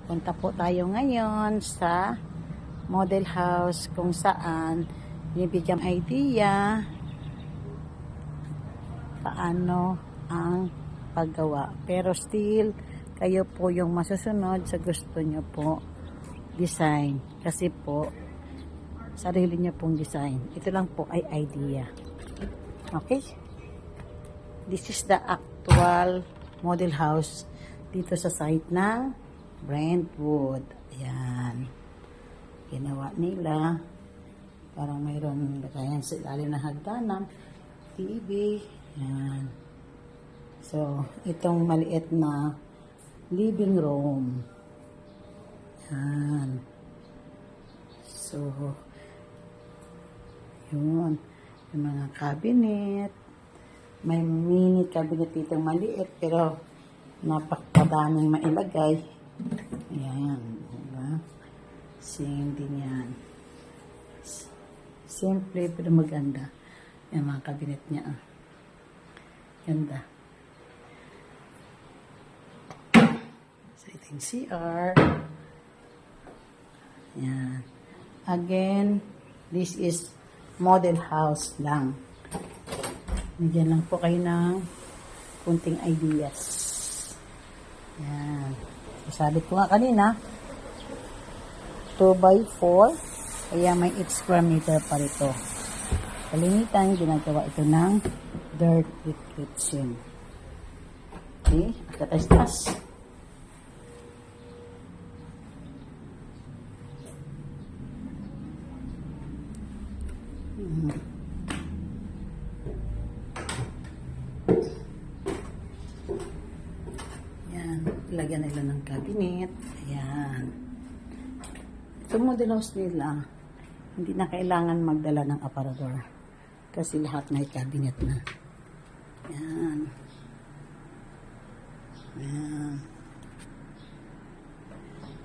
Punta po tayo ngayon sa model house kung saan binibigyan idea paano ang paggawa. Pero still, kayo po yung masusunod sa gusto nyo po design. Kasi po, sarili nyo pong design. Ito lang po ay idea. Okay? This is the actual model house dito sa site ng Brentwood. Ayan. Ginawa nila. Parang mayroon lagayan sa ilalim ng hagdanan. TV. Ayan. So, itong maliit na living room. Ayan. So, yun. Yung mga cabinet. May mini cabinet dito maliit pero napakadaming mailagay. Ayan. Diba? Same din yan. Simple pero maganda. Yung mga cabinet niya. Ganda. So, ito yung CR. Ayan. Again, this is model house lang. Bigyan lang po kayo ng kunting ideas. Ayan. Sabi ko nga kanina, 2x4, kaya may 8 square meter pa rito. Kalimitan, ginagawa ito ng dirty kitchen. Okay, tatas-tas. Lagyan nila ng cabinet. Ayan. Sa model house nila, hindi na kailangan magdala ng aparador. Kasi lahat may cabinet na. Ayan. Ayan.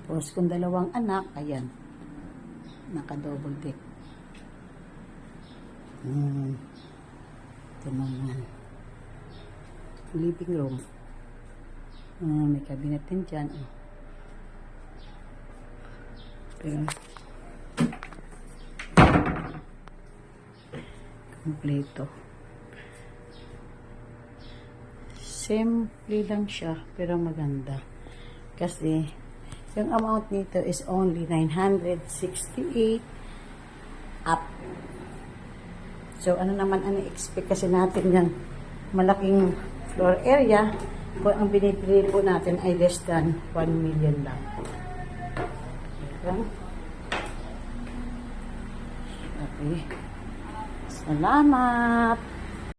Tapos kung dalawang anak, ayan. Naka-double deck. Ito naman. Living room. May cabinet din dyan. Okay. Kompleto. Simple lang siya, pero maganda. Kasi, yung amount nito is only 968 up. So, ano naman ang i-expect kasi natin yung malaking floor area. Kung ang binibili po natin ay less than 1 million lang. Okay. Salamat!